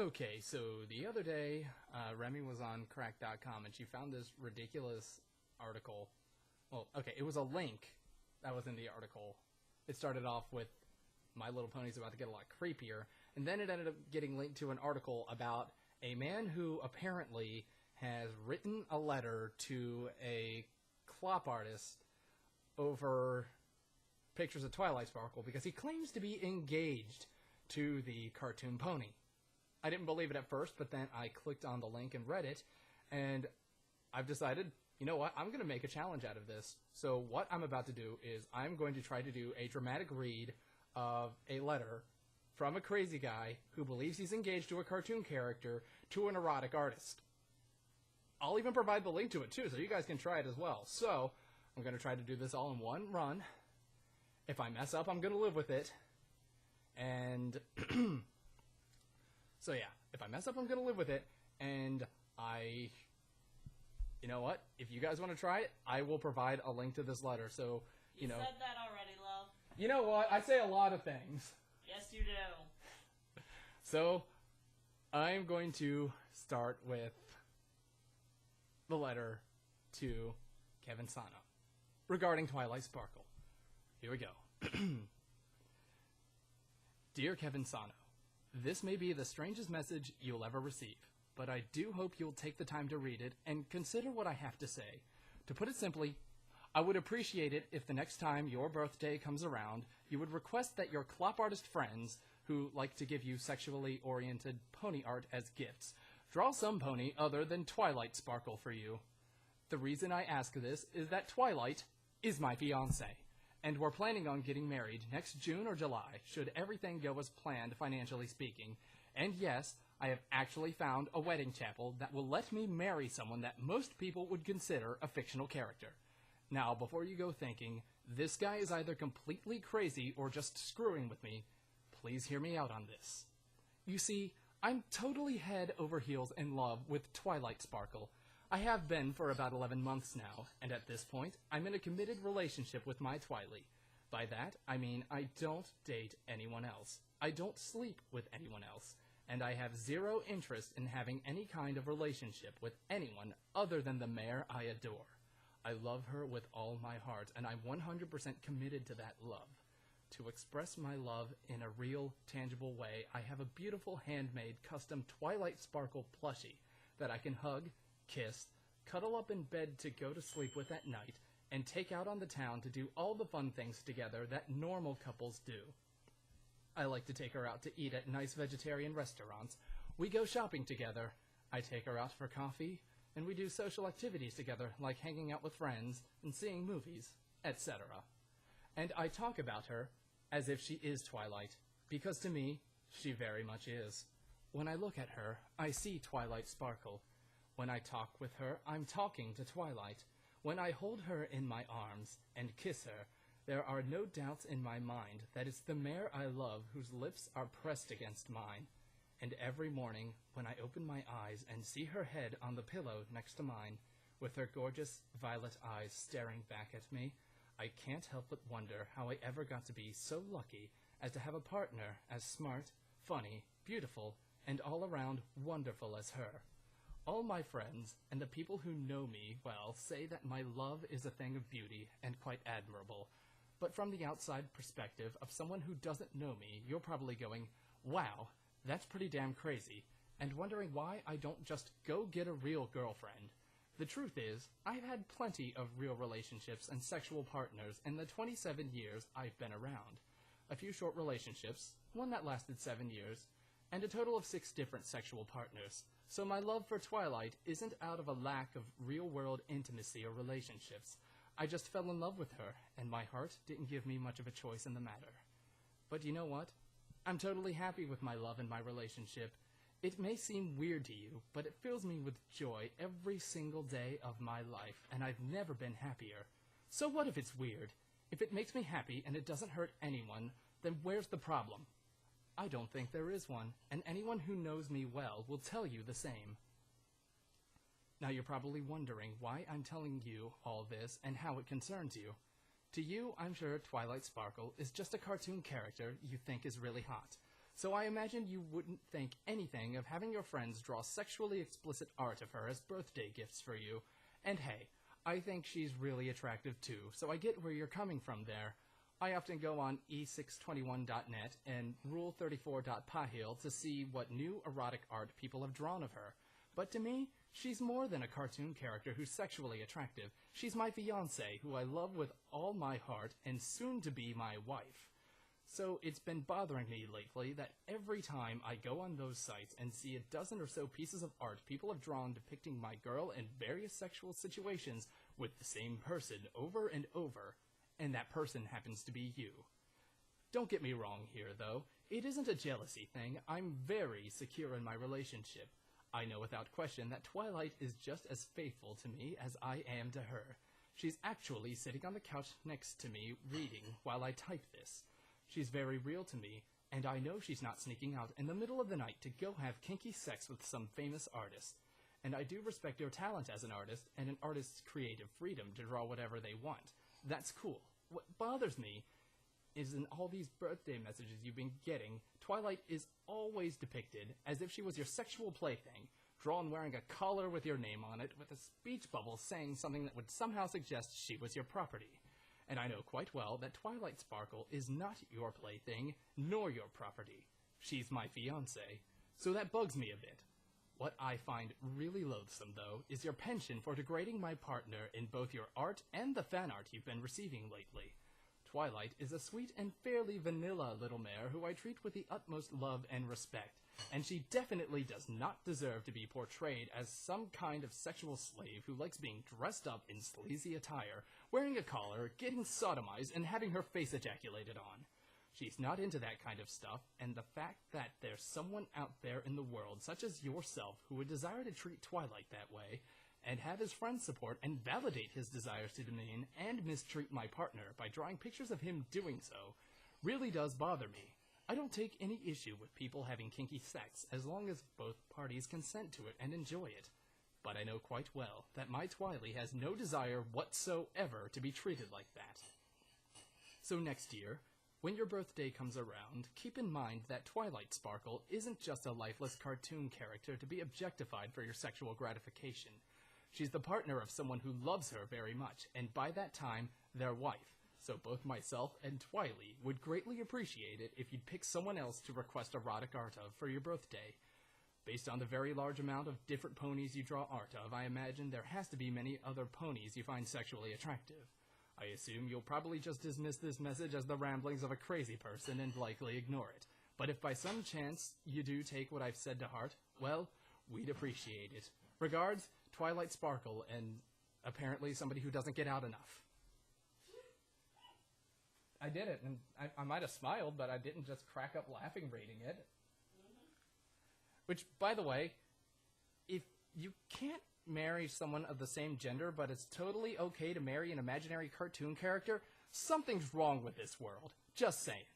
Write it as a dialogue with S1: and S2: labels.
S1: Okay, so the other day, Remi was on crack.com and she found this ridiculous article. Well, okay, it was a link that was in the article. It started off with My Little Pony's about to get a lot creepier, and then it ended up getting linked to an article about a man who apparently has written a letter to a clop artist over pictures of Twilight Sparkle because he claims to be engaged to the cartoon pony. I didn't believe it at first, but then I clicked on the link and read it, and I've decided, you know what, I'm going to make a challenge out of this. So what I'm about to do is I'm going to try to do a dramatic read of a letter from a crazy guy who believes he's engaged to a cartoon character to an erotic artist. I'll even provide the link to it too, so you guys can try it as well. So I'm going to try to do this all in one run. If I mess up, I'm going to live with it. And so yeah, if I mess up, I'm going to live with it. And you know what? If you guys want to try it, I will provide a link to this letter. So, you know.
S2: You said that already, love.
S1: You know what? I say a lot of things.
S2: Yes, you do.
S1: So, I'm going to start with the letter to Kevin Sano regarding Twilight Sparkle. Here we go. Dear Kevin Sano, this may be the strangest message you'll ever receive, but I do hope you'll take the time to read it and consider what I have to say. To put it simply, I would appreciate it if the next time your birthday comes around, you would request that your clop artist friends, who like to give you sexually oriented pony art as gifts, draw some pony other than Twilight Sparkle for you. The reason I ask this is that Twilight is my fiancé, and we're planning on getting married next June or July, should everything go as planned financially speaking. And yes, I have actually found a wedding chapel that will let me marry someone that most people would consider a fictional character. Now, before you go thinking, this guy is either completely crazy or just screwing with me, please hear me out on this. You see, I'm totally head over heels in love with Twilight Sparkle. I have been for about 11 months now, and at this point, I'm in a committed relationship with my Twily. By that, I mean I don't date anyone else. I don't sleep with anyone else. And I have zero interest in having any kind of relationship with anyone other than the mare I adore. I love her with all my heart, and I'm 100% committed to that love. To express my love in a real, tangible way, I have a beautiful handmade custom Twilight Sparkle plushie that I can hug, kiss, cuddle up in bed to go to sleep with at night, and take out on the town to do all the fun things together that normal couples do. I like to take her out to eat at nice vegetarian restaurants. We go shopping together. I take her out for coffee, and we do social activities together, like hanging out with friends and seeing movies, etc. And I talk about her as if she is Twilight, because to me, she very much is. When I look at her, I see Twilight Sparkle. When I talk with her, I'm talking to Twilight. When I hold her in my arms and kiss her, there are no doubts in my mind that it's the mare I love whose lips are pressed against mine. And every morning, when I open my eyes and see her head on the pillow next to mine, with her gorgeous violet eyes staring back at me, I can't help but wonder how I ever got to be so lucky as to have a partner as smart, funny, beautiful, and all around wonderful as her. All my friends, and the people who know me well, say that my love is a thing of beauty and quite admirable. But from the outside perspective of someone who doesn't know me, you're probably going, wow, that's pretty damn crazy, and wondering why I don't just go get a real girlfriend. The truth is, I've had plenty of real relationships and sexual partners in the 27 years I've been around. A few short relationships, one that lasted 7 years, and a total of 6 different sexual partners. So my love for Twilight isn't out of a lack of real-world intimacy or relationships. I just fell in love with her, and my heart didn't give me much of a choice in the matter. But you know what? I'm totally happy with my love and my relationship. It may seem weird to you, but it fills me with joy every single day of my life, and I've never been happier. So what if it's weird? If it makes me happy and it doesn't hurt anyone, then where's the problem? I don't think there is one, and anyone who knows me well will tell you the same. Now you're probably wondering why I'm telling you all this and how it concerns you. To you, I'm sure Twilight Sparkle is just a cartoon character you think is really hot. So I imagine you wouldn't think anything of having your friends draw sexually explicit art of her as birthday gifts for you. And hey, I think she's really attractive too, so I get where you're coming from there. I often go on e621.net and rule34.pahil to see what new erotic art people have drawn of her. But to me, she's more than a cartoon character who's sexually attractive. She's my fiancé, who I love with all my heart, and soon to be my wife. So it's been bothering me lately that every time I go on those sites and see a dozen or so pieces of art people have drawn depicting my girl in various sexual situations with the same person over and over, and that person happens to be you. Don't get me wrong here, though. It isn't a jealousy thing. I'm very secure in my relationship. I know without question that Twilight is just as faithful to me as I am to her. She's actually sitting on the couch next to me reading while I type this. She's very real to me, and I know she's not sneaking out in the middle of the night to go have kinky sex with some famous artist. And I do respect your talent as an artist and an artist's creative freedom to draw whatever they want. That's cool. What bothers me is in all these birthday messages you've been getting, Twilight is always depicted as if she was your sexual plaything, drawn wearing a collar with your name on it, with a speech bubble saying something that would somehow suggest she was your property. And I know quite well that Twilight Sparkle is not your plaything, nor your property. She's my fiancé, so that bugs me a bit. What I find really loathsome, though, is your penchant for degrading my partner in both your art and the fan art you've been receiving lately. Twilight is a sweet and fairly vanilla little mare who I treat with the utmost love and respect, and she definitely does not deserve to be portrayed as some kind of sexual slave who likes being dressed up in sleazy attire, wearing a collar, getting sodomized, and having her face ejaculated on. She's not into that kind of stuff, and the fact that there's someone out there in the world, such as yourself, who would desire to treat Twilight that way, and have his friends support and validate his desires to demean and mistreat my partner by drawing pictures of him doing so, really does bother me. I don't take any issue with people having kinky sex as long as both parties consent to it and enjoy it. But I know quite well that my Twily has no desire whatsoever to be treated like that. So next year, when your birthday comes around, keep in mind that Twilight Sparkle isn't just a lifeless cartoon character to be objectified for your sexual gratification. She's the partner of someone who loves her very much, and by that time, their wife. So both myself and Twily would greatly appreciate it if you'd pick someone else to request erotic art of for your birthday. Based on the very large amount of different ponies you draw art of, I imagine there has to be many other ponies you find sexually attractive. I assume you'll probably just dismiss this message as the ramblings of a crazy person and likely ignore it. But if by some chance you do take what I've said to heart, well, we'd appreciate it. Regards, Twilight Sparkle, and apparently somebody who doesn't get out enough. I did it, and I might have smiled, but I didn't just crack up laughing reading it. Which, by the way, if you can't marry someone of the same gender, but it's totally okay to marry an imaginary cartoon character, something's wrong with this world. Just saying.